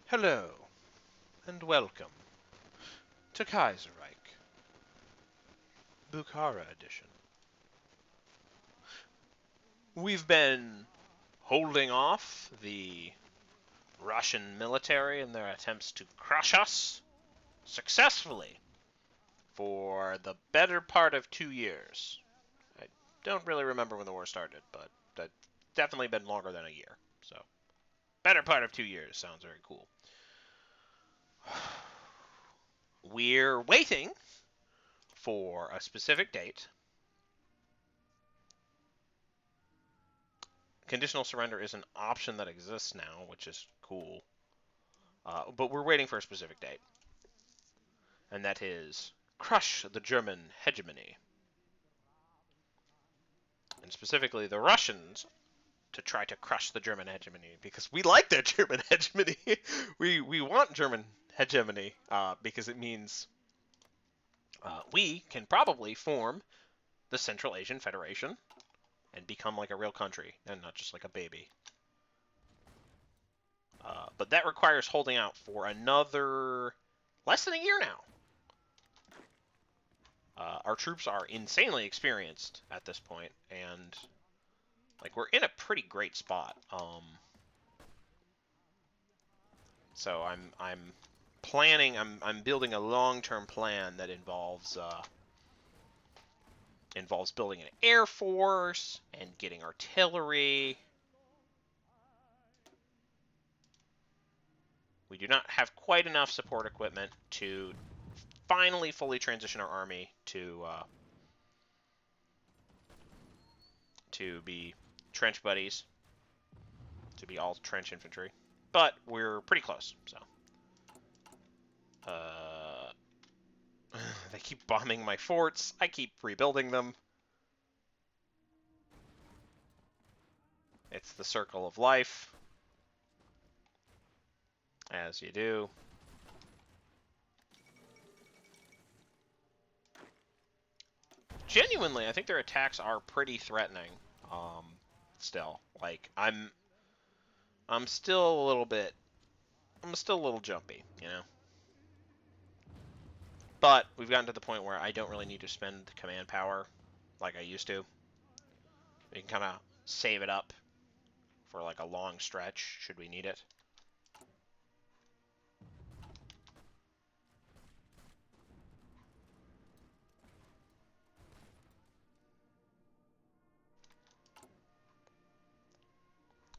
Hello, and welcome to Kaiserreich, Bukhara edition. We've been holding off the Russian military in their attempts to crush us successfully for the better part of 2 years. I don't really remember when the war started, but it's definitely been longer than a year. So, better part of 2 years sounds very cool. We're waiting for a specific date. Conditional surrender is an option that exists now, which is cool. But we're waiting for a specific date. And that is crush the German hegemony. And specifically the Russians to try to crush the German hegemony because we like their German hegemony. we want German hegemony because it means we can probably form the Central Asian Federation and become like a real country and not just like a baby. But that requires holding out for another less than a year now. Our troops are insanely experienced at this point, and like we're in a pretty great spot. So I'm planning. I'm building a long-term plan that involves building an air force and getting artillery. We do not have quite enough support equipment to finally fully transition our army to be trench buddies, to be all trench infantry. But we're pretty close, so. They keep bombing my forts. I keep rebuilding them. It's the circle of life. As you do. Genuinely, I think their attacks are pretty threatening. Still, like I'm still a little bit. I'm still a little jumpy, you know. But we've gotten to the point where I don't really need to spend command power like I used to. We can kind of save it up for like a long stretch should we need it.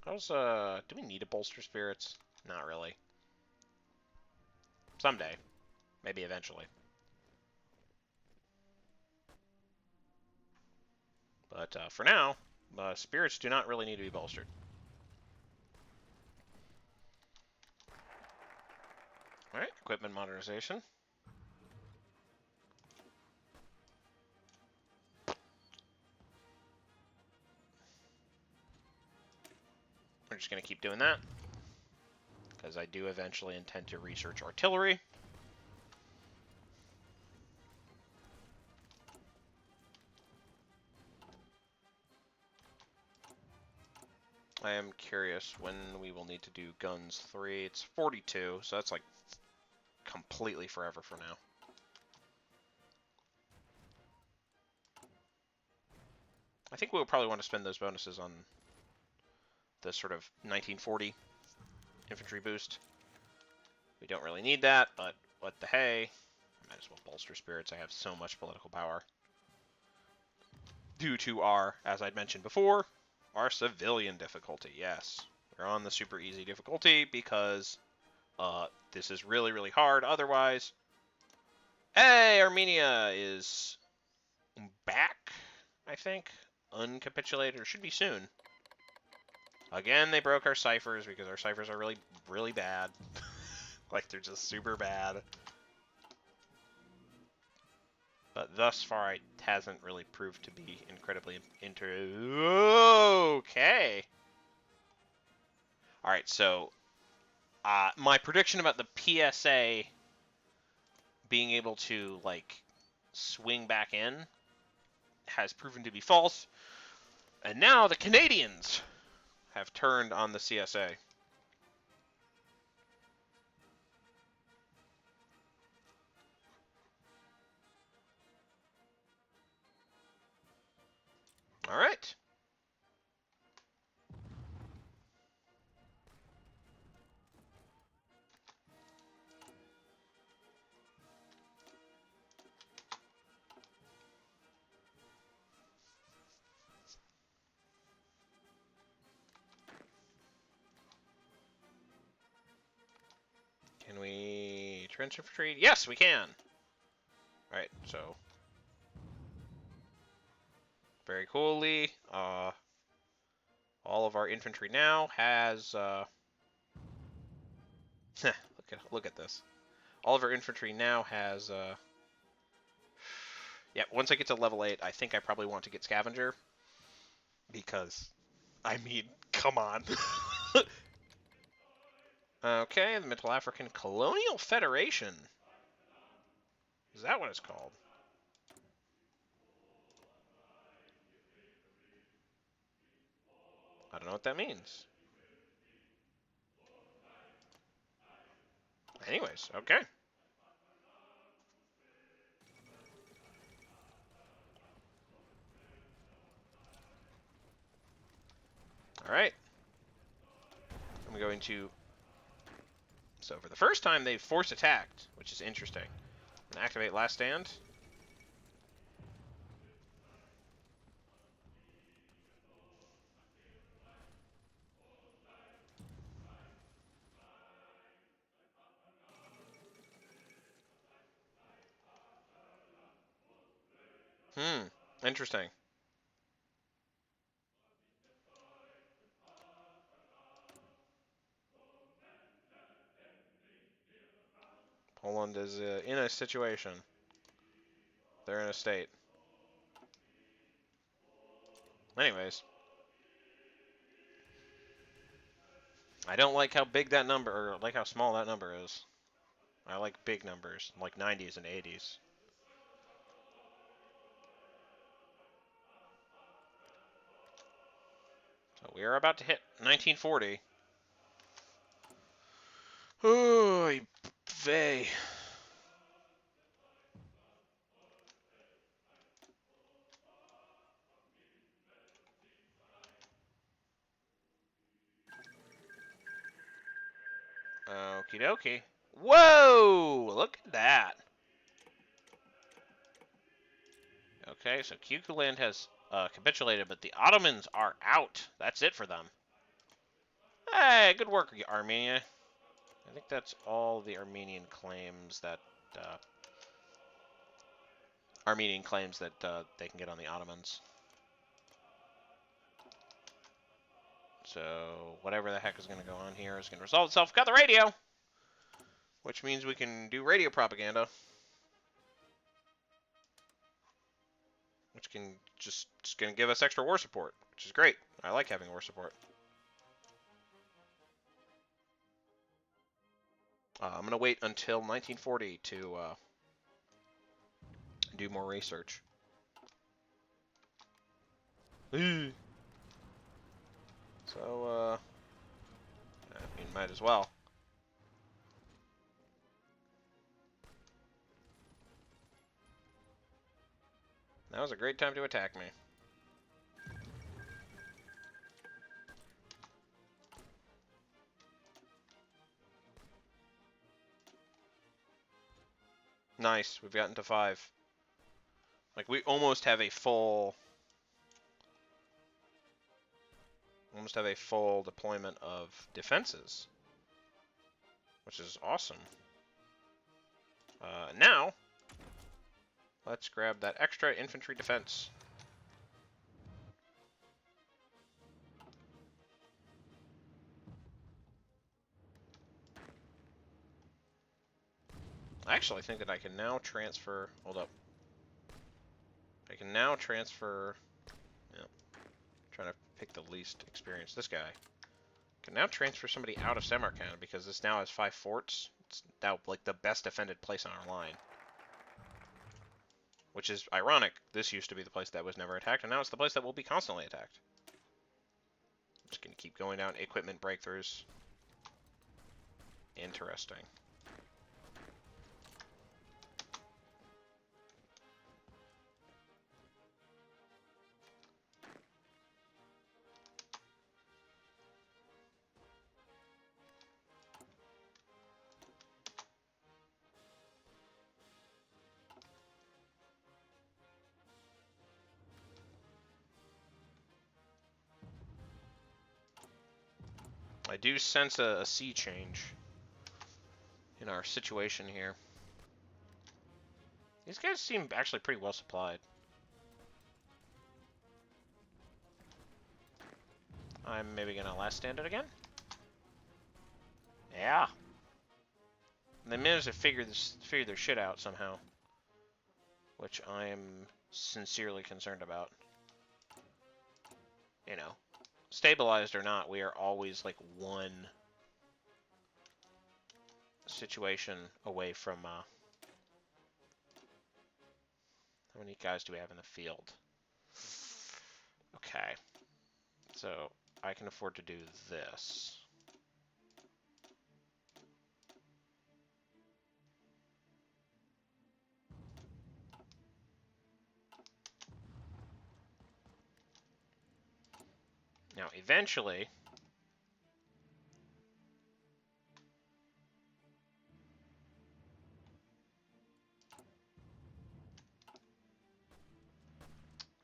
Do we need to bolster spirits? Not really. Someday. Maybe eventually. But for now, spirits do not really need to be bolstered. Alright, equipment modernization. We're just going to keep doing that. Because I do eventually intend to research artillery. I am curious when we will need to do guns 3. It's 42, so that's like completely forever for now. I think we'll probably want to spend those bonuses on the sort of 1940 infantry boost. We don't really need that, but what the hey. I might as well bolster spirits. I have so much political power. Due to our, as I'd mentioned before, our civilian difficulty. Yes, we're on the super easy difficulty because this is really, really hard otherwise. Hey, Armenia is back, I think. Uncapitulated, or should be soon. Again, they broke our ciphers because our ciphers are really, really bad. Like, they're just super bad. But thus far, it hasn't really proved to be incredibly Okay. Alright, so my prediction about the PSA being able to, like, swing back in has proven to be false. And now the Canadians have turned on the CSA. trench infantry? Yes, we can. All right, so very coolly, all of our infantry now has. Look at this. All of our infantry now has. Yeah, once I get to level 8, I think I probably want to get Scavenger. Because, I mean, come on. Okay, the Middle African Colonial Federation. Is that what it's called? I don't know what that means. Anyways, okay. Alright. I'm going to... So, for the first time, they've force attacked, which is interesting. And activate Last Stand. Interesting. Poland is in a situation. They're in a state. Anyways. I don't like how big that number, or like how small that number is. I like big numbers, like 90s and 80s. So we are about to hit 1940. Oy vey. Okie dokie. Whoa! Look at that. Okay, so Kukuland has capitulated, but the Ottomans are out. That's it for them. Hey, good work, Armenia. I think that's all the Armenian claims that they can get on the Ottomans. So whatever the heck is going to go on here is going to resolve itself. Got the radio, which means we can do radio propaganda, which can just going to give us extra war support, which is great. I like having war support. I'm going to wait until 1940 to do more research. So, I mean, might as well. That was a great time to attack me. Nice, we've gotten to 5. Like, we almost have a full... deployment of defenses. Which is awesome. Now, let's grab that extra infantry defense. I actually think that I can now transfer... Hold up. I can now transfer... Yep. Trying to pick the least experienced. This guy. I can now transfer somebody out of Samarkand because this now has 5 forts. It's now like the best defended place on our line. Which is ironic. This used to be the place that was never attacked, and now it's the place that will be constantly attacked. I'm just going to keep going down equipment breakthroughs. Interesting. I do sense a sea change in our situation here. These guys seem actually pretty well supplied. I'm maybe gonna last stand it again. Yeah. They managed to figure their shit out somehow, which I am sincerely concerned about. You know, stabilized or not, we are always like one situation away from. How many guys do we have in the field? Okay, so I can afford to do this. Now, eventually,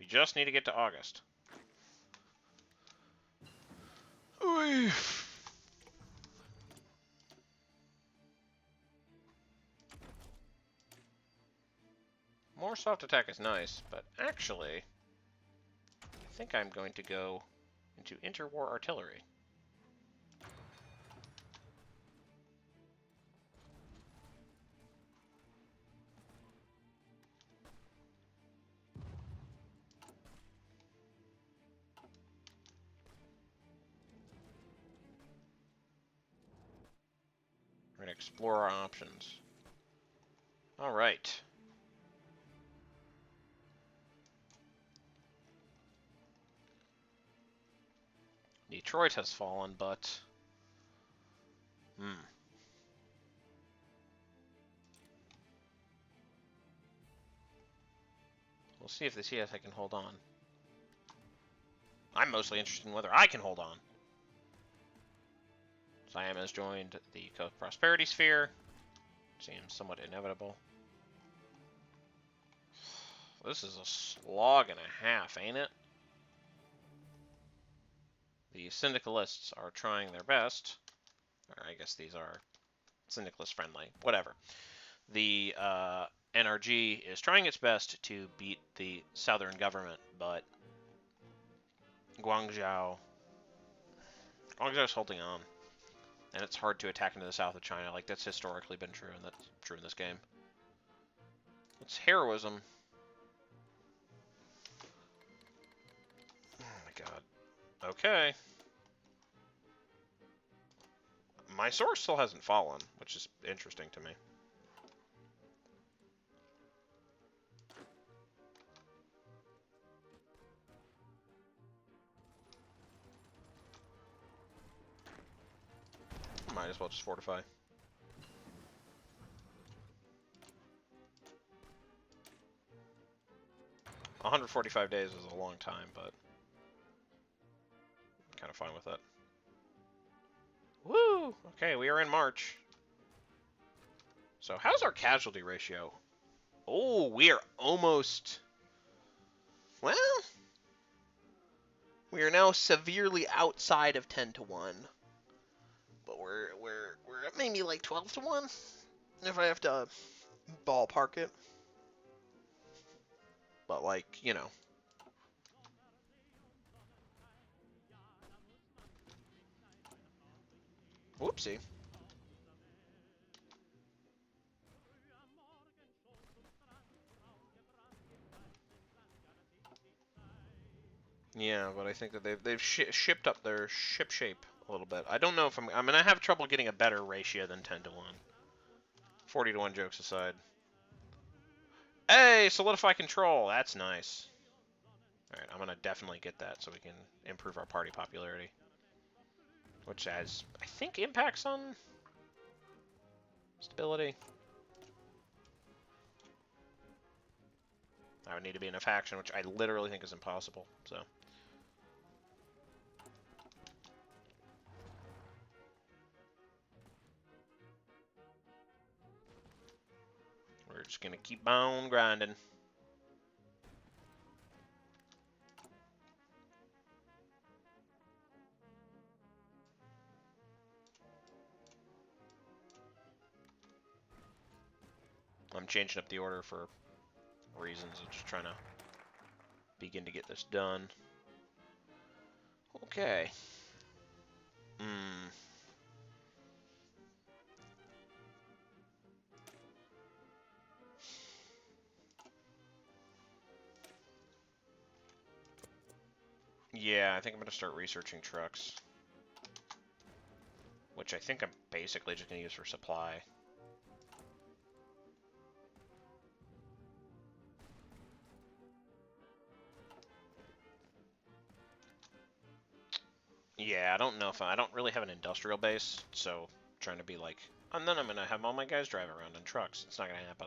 we just need to get to August. Oy. More soft attack is nice, but actually, I think I'm going to go into interwar artillery. We're going to explore our options. All right. Detroit has fallen, but... We'll see if they see if I can hold on. I'm mostly interested in whether I can hold on. Siam has joined the Prosperity Sphere. Seems somewhat inevitable. This is a slog and a half, ain't it? The syndicalists are trying their best. Or I guess these are syndicalist friendly. Whatever. The NRG is trying its best to beat the southern government, but Guangzhou's holding on. And it's hard to attack into the south of China. Like, that's historically been true, and that's true in this game. It's heroism. Oh my god. Okay. My source still hasn't fallen, which is interesting to me. Might as well just fortify. $145 days is a long time, but I'm kind of fine with that. Woo! Okay, we are in March. So how's our casualty ratio? Oh, we are almost... Well... We are now severely outside of 10 to 1. But we're at maybe like 12 to 1, if I have to ballpark it. But like, you know. Whoopsie. Yeah, but I think that they've shipped up their ship shape a little bit. I don't know if I'm gonna have trouble getting a better ratio than 10 to 1. 40 to 1 jokes aside. Hey, solidify control. That's nice. Alright, I'm gonna definitely get that so we can improve our party popularity. Which has, I think, impacts on stability. I would need to be in a faction, which I literally think is impossible, so. We're just gonna keep on grinding. I'm changing up the order for reasons of just trying to begin to get this done. Okay. Yeah, I think I'm going to start researching trucks. Which I think I'm basically just going to use for supply. Yeah, I don't know if I don't really have an industrial base, so trying to be like, and then I'm going to have all my guys drive around in trucks. It's not going to happen.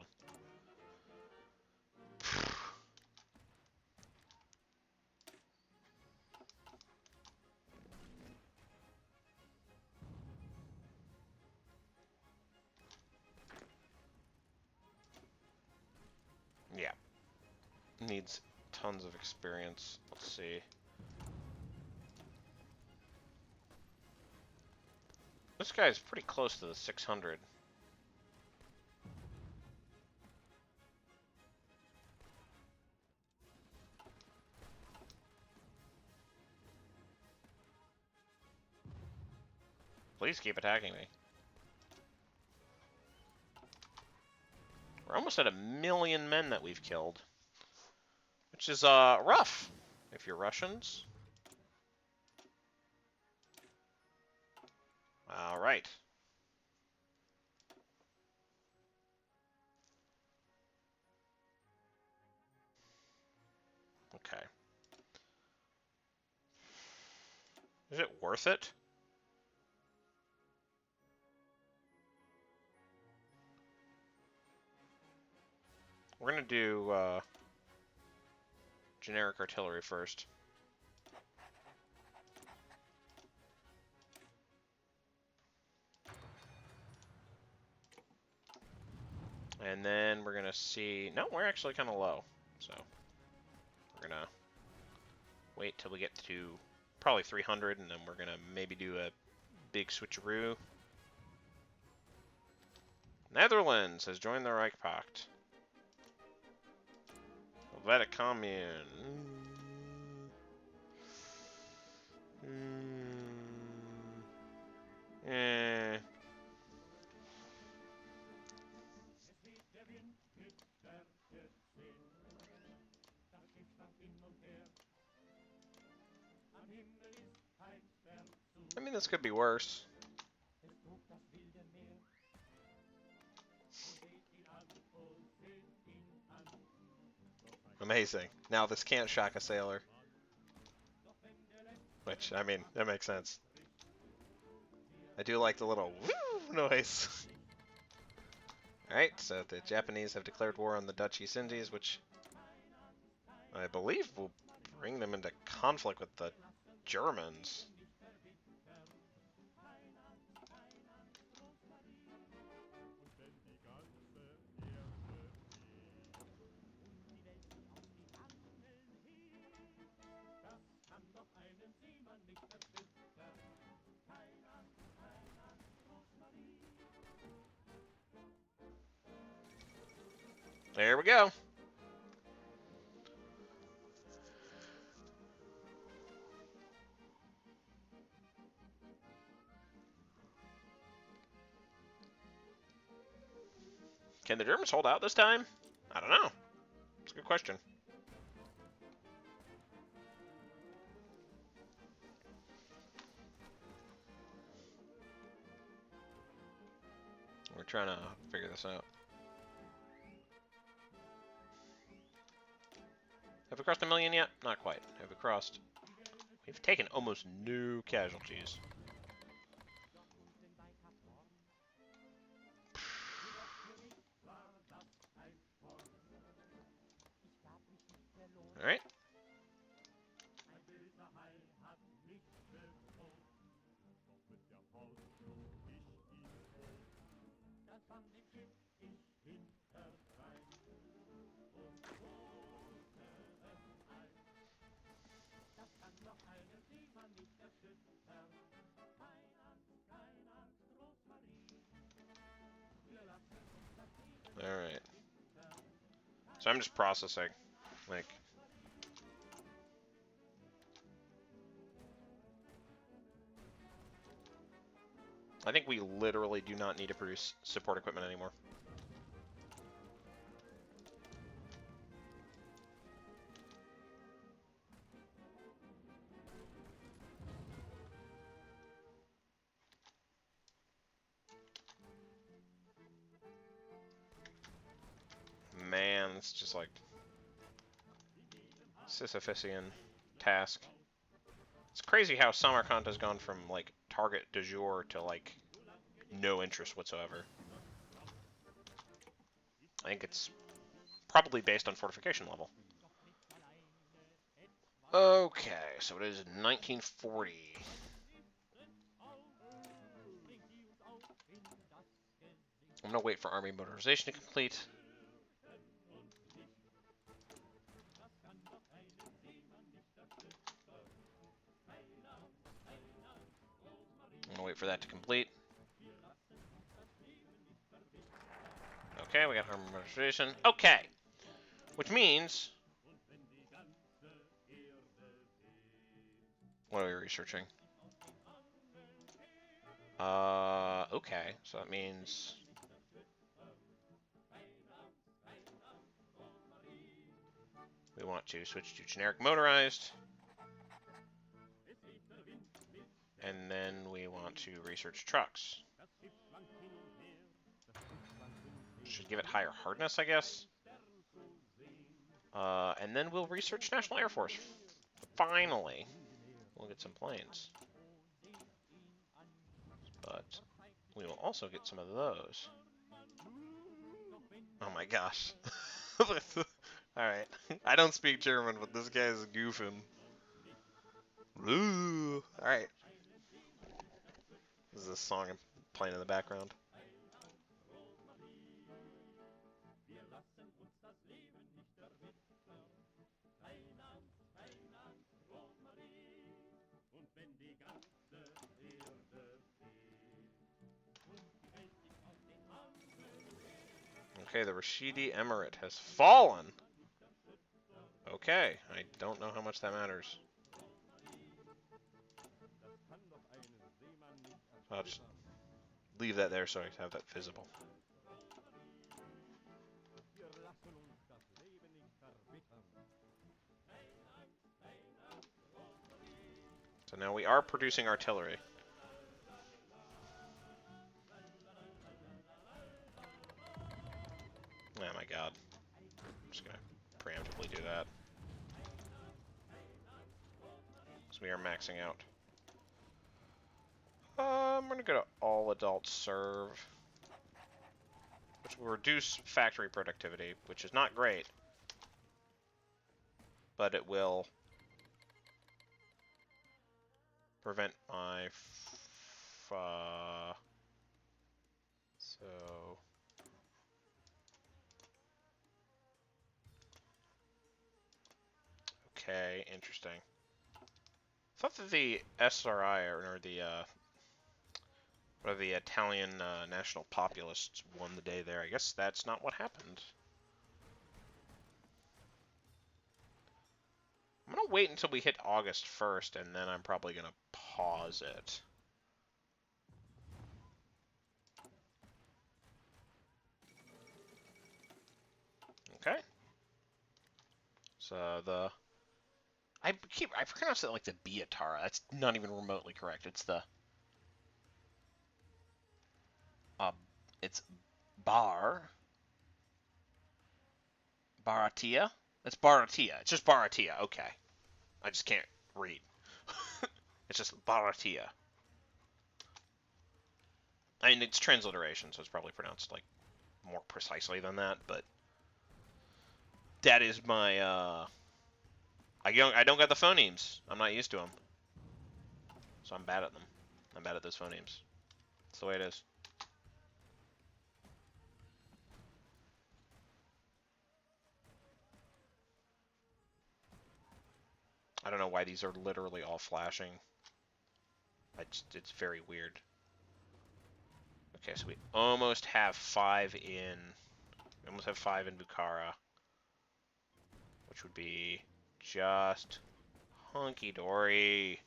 Yeah. Needs tons of experience. Let's see. This guy's pretty close to the 600. Please keep attacking me. We're almost at 1,000,000 men that we've killed. Which is, rough, if you're Russians. Alright. Okay. Is it worth it? We're gonna do, generic artillery first. And then we're gonna see... No, we're actually kind of low. So, we're gonna wait till we get to probably 300, and then we're gonna maybe do a big switcheroo. Netherlands has joined the Reich Pact. Helvetic Commune. Eh. I mean, this could be worse. Amazing. Now this can't shock a sailor. Which, I mean, that makes sense. I do like the little woo noise. Alright, so the Japanese have declared war on the Dutch East Indies, which I believe will bring them into conflict with the Germans. There we go. Can the Germans hold out this time? I don't know. It's a good question. We're trying to figure this out. Have we crossed 1,000,000 yet? Not quite. Have we crossed? We've taken almost no casualties. Alright. So I'm just processing. Like, I think we literally do not need to produce support equipment anymore. Man, it's just like Sisyphusian task. It's crazy how Samarkand has gone from like target du jour to like no interest whatsoever. I think it's probably based on fortification level. Okay, so it is 1940. I'm gonna wait for army motorization to complete. I'm gonna wait for that to complete. Okay, we got army motorization. Okay, which means what are we researching? Okay, so that means we want to switch to generic motorized. And then we want to research trucks. Should give it higher hardness, I guess. And then we'll research National Air Force. Finally, we'll get some planes. But we will also get some of those. Oh my gosh. Alright. I don't speak German, but this guy's goofing. Alright. This is a song I'm playing in the background. Okay, the Rashidi Emirate has fallen. Okay, I don't know how much that matters. I'll just leave that there so I have that visible. So now we are producing artillery. Oh my god. I'm just gonna preemptively do that. So we are maxing out. I'm gonna go to all adult serve, which will reduce factory productivity, which is not great, but it will prevent my so okay, interesting. I thought that the SRI or the Italian National Populists won the day there. I guess that's not what happened. I'm gonna wait until we hit August 1st, and then I'm probably gonna pause it. Okay. So I pronounce it like the Biatara. That's not even remotely correct. It's the it's Baratia. It's Baratia. It's just Baratia. Okay. I just can't read. It's just Baratia. I mean, it's transliteration, so it's probably pronounced like more precisely than that, but that is my I don't got the phonemes. I'm not used to them. So I'm bad at them. I'm bad at those phonemes. That's the way it is. I don't know why these are literally all flashing. It's very weird. Okay, so we almost have 5 in... We almost have 5 in Bukhara. which would be just hunky-dory.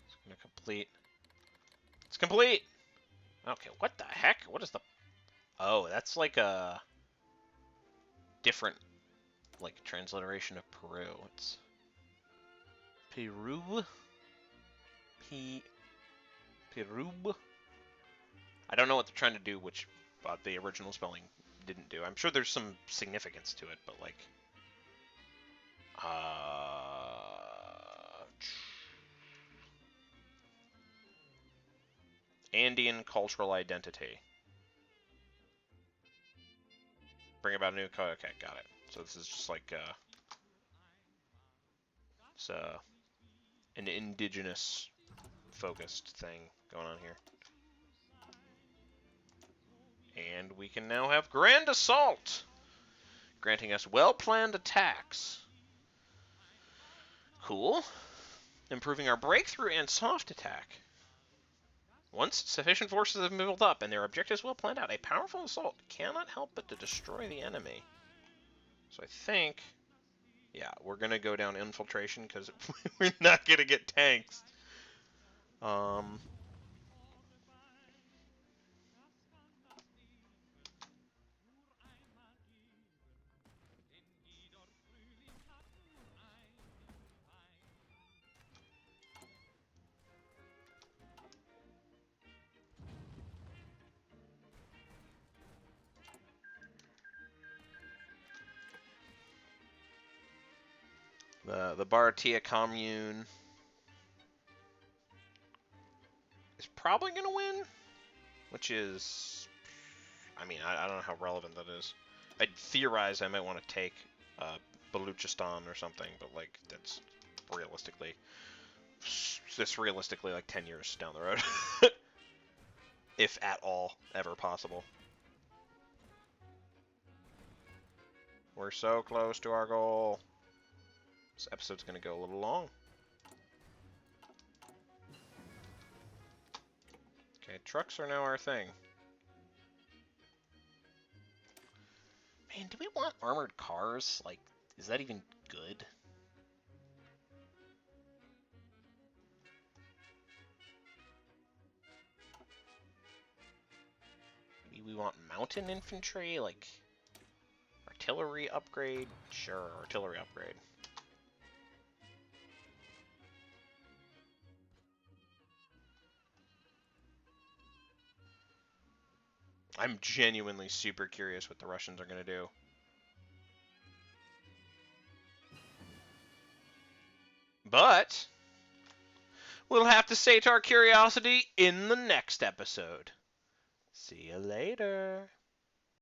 It's gonna complete. It's complete! Okay, what the heck? What is the... Oh, that's like a different, like, transliteration of Peru. It's Peru? Peru? I don't know what they're trying to do, which the original spelling didn't do. I'm sure there's some significance to it, but, like... Andean cultural identity. Bring about a new... Okay, got it. So this is just like... it's an indigenous focused thing going on here. And we can now have Grand Assault, granting us well-planned attacks. Cool. Improving our breakthrough and soft attack. Once sufficient forces have been built up and their objectives well planned out, a powerful assault cannot help but to destroy the enemy. So I think, yeah, we're going to go down infiltration because we're not going to get tanks. The Baratia commune is probably going to win, which is, I mean, I don't know how relevant that is. I'd theorize I might want to take Baluchistan or something, but, like, that's realistically like 10 years down the road. If at all ever possible. We're so close to our goal. This episode's going to go a little long. Okay, trucks are now our thing. Man, do we want armored cars? Like, is that even good? Maybe we want mountain infantry? Like, artillery upgrade? Sure, artillery upgrade. I'm genuinely super curious what the Russians are going to do. But we'll have to sate our curiosity in the next episode. See you later.